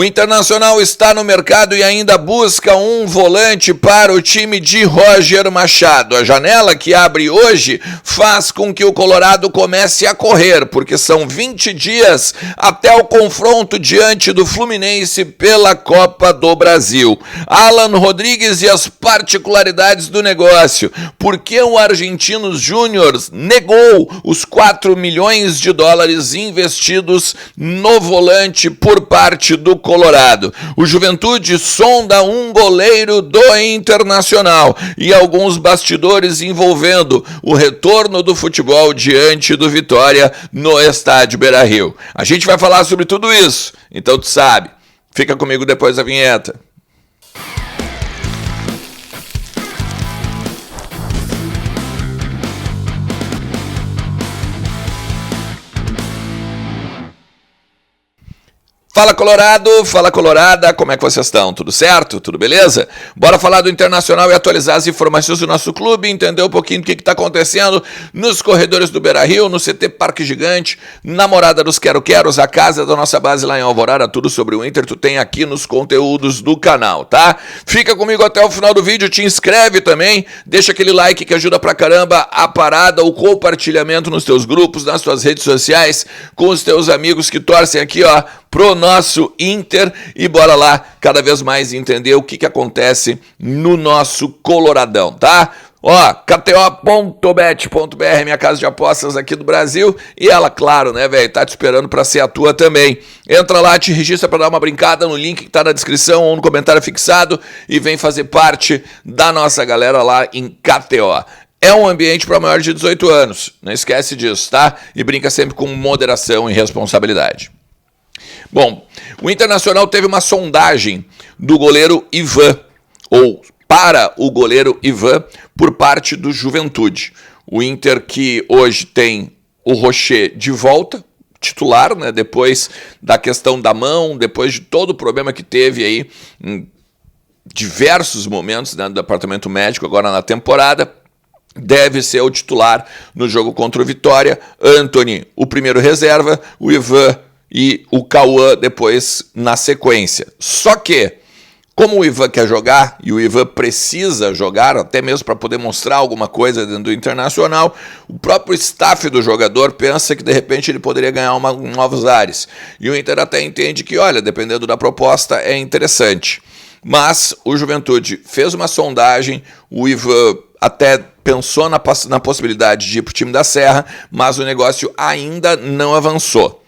O Internacional está no mercado e ainda busca um volante para o time de Roger Machado. A janela que abre hoje faz com que o Colorado comece a correr, porque são 20 dias até o confronto diante do Fluminense pela Copa do Brasil. Alan Rodrigues e as particularidades do negócio. Por que o Argentinos Júnior negou os 4 milhões de dólares investidos no volante por parte do Colorado? O Juventude sonda um goleiro do Internacional e alguns bastidores envolvendo o retorno do futebol diante do Vitória no estádio Beira-Rio. A gente vai falar sobre tudo isso, então tu sabe. Fica comigo depois da vinheta. Fala Colorado, fala Colorada, como é que vocês estão? Tudo certo? Tudo beleza? Bora falar do Internacional e atualizar as informações do nosso clube, entender um pouquinho do que está acontecendo nos corredores do Beira-Rio, no CT Parque Gigante, na Morada dos Quero-Queros, a casa da nossa base lá em Alvorada, tudo sobre o Inter, tu tem aqui nos conteúdos do canal, tá? Fica comigo até o final do vídeo, te inscreve também, deixa aquele like que ajuda pra caramba a parada, o compartilhamento nos teus grupos, nas tuas redes sociais, com os teus amigos que torcem aqui, ó, pro nosso Inter, e bora lá cada vez mais entender o que acontece no nosso Coloradão, tá? Ó, kto.bet.br, minha casa de apostas aqui do Brasil, e ela, claro, né, velho, tá te esperando pra ser a tua também. Entra lá, te registra pra dar uma brincada no link que tá na descrição ou no comentário fixado e vem fazer parte da nossa galera lá em KTO. É um ambiente para maior de 18 anos, não esquece disso, tá? E brinca sempre com moderação e responsabilidade. Bom, o Internacional teve uma sondagem do goleiro Ivan, ou para o goleiro Ivan, por parte do Juventude. O Inter que hoje tem o Rocher de volta, titular, né, depois da questão da mão, depois de todo o problema que teve aí em diversos momentos, né, do departamento médico agora na temporada. Deve ser o titular no jogo contra o Vitória. Antony, o primeiro reserva, o Ivan e o Cauã depois na sequência. Só que, como o Ivan quer jogar, e o Ivan precisa jogar, até mesmo para poder mostrar alguma coisa dentro do Internacional, o próprio staff do jogador pensa que de repente ele poderia ganhar novos ares. E o Inter até entende que, olha, dependendo da proposta, é interessante. Mas o Juventude fez uma sondagem, o Ivan até pensou na possibilidade de ir para o time da Serra, mas o negócio ainda não avançou.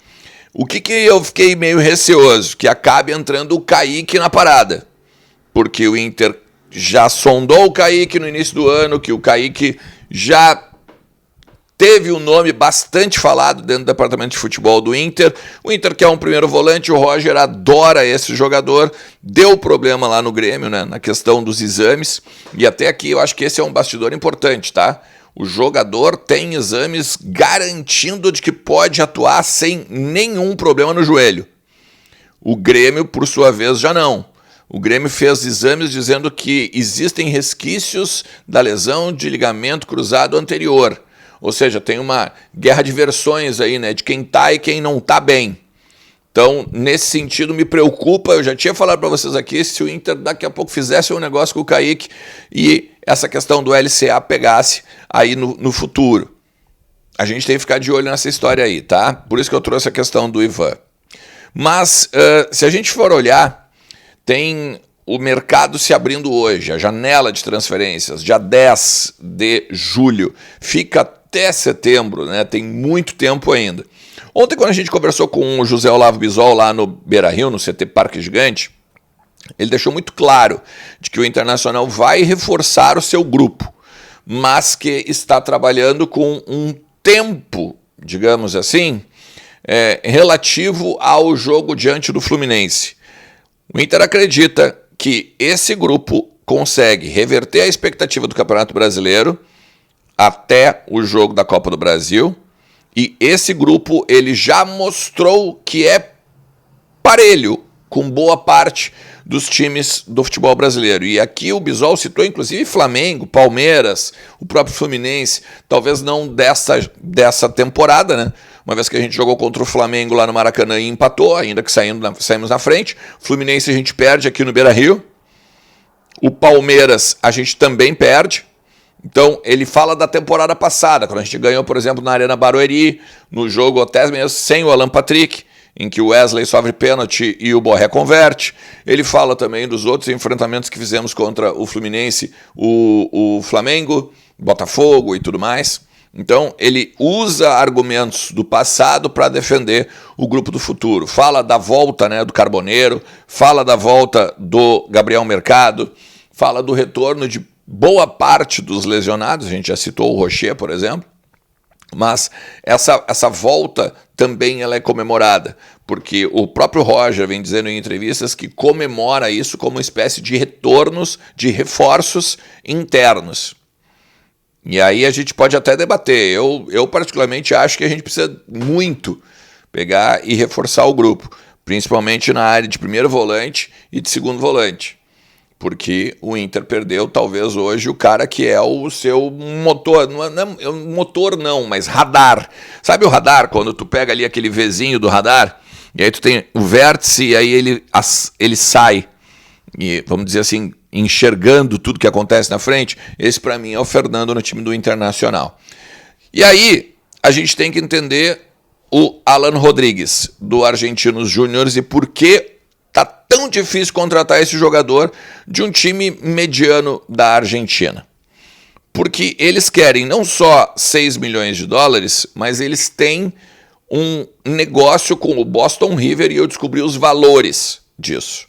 O que eu fiquei meio receoso? Que acabe entrando o Kaique na parada. Porque o Inter já sondou o Kaique no início do ano, que o Kaique já teve um nome bastante falado dentro do departamento de futebol do Inter. O Inter quer um primeiro volante, o Roger adora esse jogador. Deu problema lá no Grêmio, né, na questão dos exames. E até aqui eu acho que esse é um bastidor importante, tá? O jogador tem exames garantindo de que pode atuar sem nenhum problema no joelho. O Grêmio, por sua vez, já não. O Grêmio fez exames dizendo que existem resquícios da lesão de ligamento cruzado anterior. Ou seja, tem uma guerra de versões aí, né, de quem tá e quem não tá bem. Então, nesse sentido, me preocupa, eu já tinha falado para vocês aqui, se o Inter daqui a pouco fizesse um negócio com o Kaique e essa questão do LCA pegasse aí no futuro. A gente tem que ficar de olho nessa história aí, tá? Por isso que eu trouxe a questão do Ivan. Mas, se a gente for olhar, tem o mercado se abrindo hoje, a janela de transferências, dia 10 de julho, fica até setembro, né? Tem muito tempo ainda. Ontem, quando a gente conversou com o José Olavo Bisol lá no Beira-Rio, no CT Parque Gigante, ele deixou muito claro de que o Internacional vai reforçar o seu grupo, mas que está trabalhando com um tempo, digamos assim, relativo ao jogo diante do Fluminense. O Inter acredita que esse grupo consegue reverter a expectativa do Campeonato Brasileiro até o jogo da Copa do Brasil. E esse grupo ele já mostrou que é parelho com boa parte dos times do futebol brasileiro. E aqui o Bisol citou inclusive Flamengo, Palmeiras, o próprio Fluminense, talvez não dessa temporada, né? uma vez que a gente jogou contra o Flamengo lá no Maracanã e empatou, ainda que saímos na frente. Fluminense a gente perde aqui no Beira-Rio. O Palmeiras a gente também perde. Então, ele fala da temporada passada, quando a gente ganhou, por exemplo, na Arena Barueri, no jogo até mesmo sem o Alan Patrick, em que o Wesley sofre pênalti e o Borré converte. Ele fala também dos outros enfrentamentos que fizemos contra o Fluminense, o Flamengo, Botafogo e tudo mais. Então, ele usa argumentos do passado para defender o grupo do futuro. Fala da volta, né, do Carboneiro, fala da volta do Gabriel Mercado, fala do retorno de boa parte dos lesionados, a gente já citou o Rocher, por exemplo, mas essa volta também ela é comemorada, porque o próprio Roger vem dizendo em entrevistas que comemora isso como uma espécie de retornos, de reforços internos. E aí a gente pode até debater. Eu particularmente acho que a gente precisa muito pegar e reforçar o grupo, principalmente na área de primeiro volante e de segundo volante. Porque o Inter perdeu, talvez hoje, o cara que é o seu motor, motor não, mas radar. Sabe o radar, quando tu pega ali aquele Vzinho do radar, e aí tu tem o vértice e aí ele sai, e vamos dizer assim, enxergando tudo que acontece na frente? Esse para mim é o Fernando no time do Internacional. E aí a gente tem que entender o Alan Rodrigues, do Argentinos Júniors, e por que tá tão difícil contratar esse jogador de um time mediano da Argentina. Porque eles querem não só 6 milhões de dólares, mas eles têm um negócio com o Boston River e eu descobri os valores disso.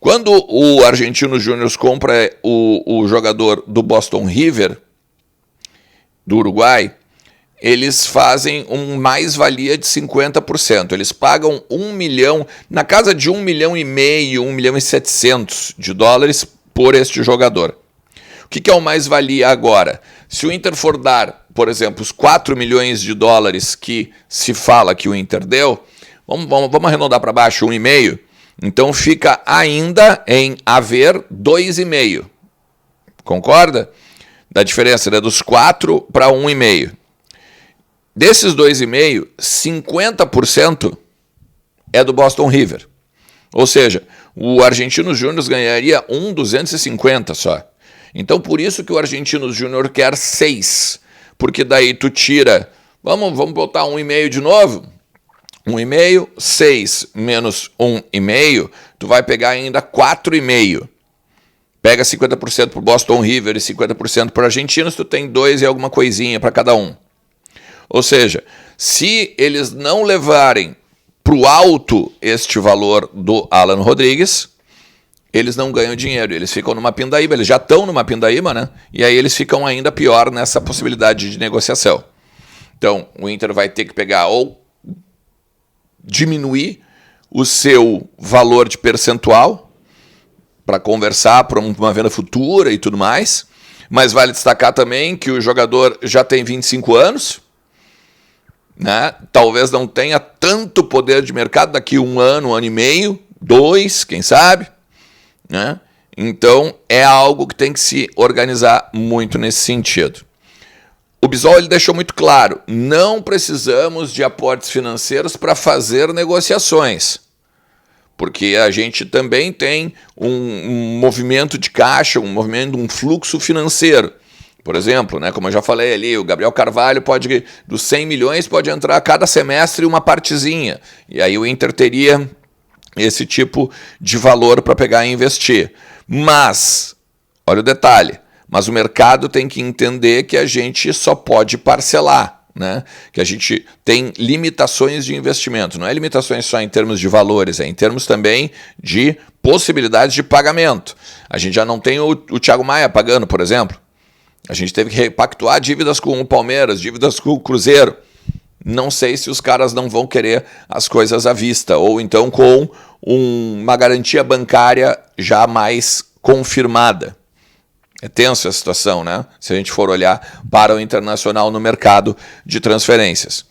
Quando o Argentinos Júnior compra o jogador do Boston River, do Uruguai, eles fazem mais-valia de 50%. Eles pagam 1 milhão, na casa de 1,5 milhão, 1 milhão e 700 de dólares por este jogador. O que é o mais-valia agora? Se o Inter for dar, por exemplo, os 4 milhões de dólares que se fala que o Inter deu, vamos arredondar para baixo, 1,5, então fica ainda em haver 2,5. Concorda? Da diferença, né, dos 4 para 1,5. Desses 2,5, 50% é do Boston River. Ou seja, o Argentinos Júnior ganharia 1,250 só. Então, por isso que o Argentinos Júnior quer 6. Porque daí tu tira, vamos botar 1,5 de novo? 1,5, 6 menos 1,5, tu vai pegar ainda 4,5. Pega 50% para o Boston River e 50% para o Argentinos, tu tem 2 e alguma coisinha para cada um. Ou seja, se eles não levarem para o alto este valor do Alan Rodrigues, eles não ganham dinheiro, eles ficam numa pindaíba, eles já estão numa pindaíba, né? E aí eles ficam ainda pior nessa possibilidade de negociação. Então, o Inter vai ter que pegar ou diminuir o seu valor de percentual para conversar para uma venda futura e tudo mais, mas vale destacar também que o jogador já tem 25 anos, né? Talvez não tenha tanto poder de mercado daqui 1 ano e meio, 2, quem sabe, né? Então é algo que tem que se organizar muito nesse sentido. O Bisol ele deixou muito claro, não precisamos de aportes financeiros para fazer negociações, porque a gente também tem um movimento de caixa, um fluxo financeiro. Por exemplo, né, como eu já falei ali, o Gabriel Carvalho dos 100 milhões pode entrar a cada semestre uma partezinha. E aí o Inter teria esse tipo de valor para pegar e investir. Mas, olha o detalhe, mas o mercado tem que entender que a gente só pode parcelar, né? Que a gente tem limitações de investimento. Não é limitações só em termos de valores, é em termos também de possibilidades de pagamento. A gente já não tem o Thiago Maia pagando, por exemplo. A gente teve que repactuar dívidas com o Palmeiras, dívidas com o Cruzeiro. Não sei se os caras não vão querer as coisas à vista, ou então com uma garantia bancária já mais confirmada. É tenso a situação, né? Se a gente for olhar para o Internacional no mercado de transferências.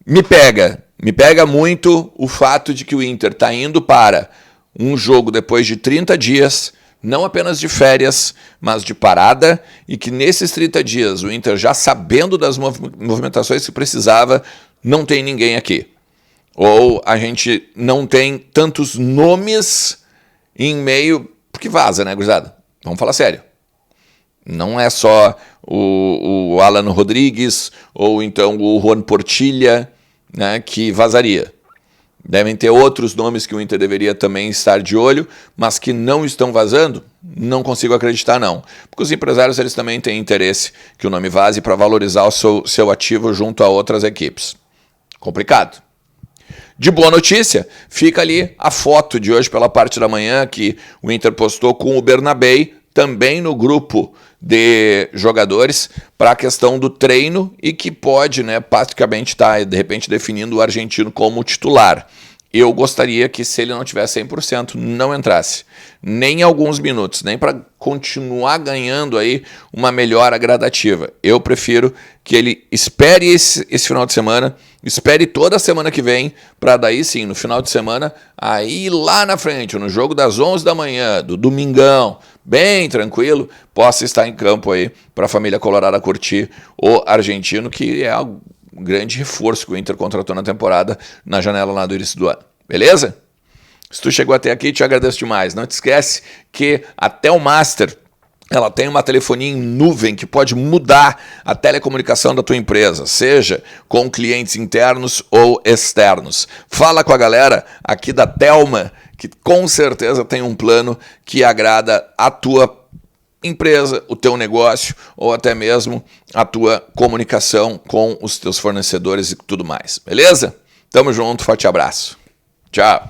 Me pega muito o fato de que o Inter está indo para um jogo depois de 30 dias, não apenas de férias, mas de parada, e que nesses 30 dias o Inter, já sabendo das movimentações que precisava, não tem ninguém aqui. Ou a gente não tem tantos nomes em meio... Porque vaza, né, gurizada? Vamos falar sério. Não é só o Alan Rodrigues ou então o Juan Portilha, né, que vazaria. Devem ter outros nomes que o Inter deveria também estar de olho, mas que não estão vazando, não consigo acreditar não. Porque os empresários eles também têm interesse que o nome vaze para valorizar o seu ativo junto a outras equipes. Complicado. De boa notícia, fica ali a foto de hoje pela parte da manhã que o Inter postou com o Bernabei, também no grupo de jogadores, para a questão do treino e que pode, né, praticamente estar, de repente, definindo o argentino como titular. Eu gostaria que, se ele não tiver 100%, não entrasse. Nem alguns minutos, nem para continuar ganhando aí uma melhora gradativa. Eu prefiro que ele espere esse final de semana, espere toda a semana que vem, para daí sim, no final de semana, aí lá na frente, no jogo das 11 da manhã, do domingão, bem tranquilo, possa estar em campo aí para a família colorada curtir o argentino, que é um grande reforço que o Inter contratou na temporada, na janela lá do início do ano. Beleza? Se tu chegou até aqui, te agradeço demais. Não te esquece que a Telmaster, ela tem uma telefonia em nuvem que pode mudar a telecomunicação da tua empresa, seja com clientes internos ou externos. Fala com a galera aqui da Telma, que com certeza tem um plano que agrada a tua empresa, o teu negócio ou até mesmo a tua comunicação com os teus fornecedores e tudo mais. Beleza? Tamo junto, forte abraço. Tchau.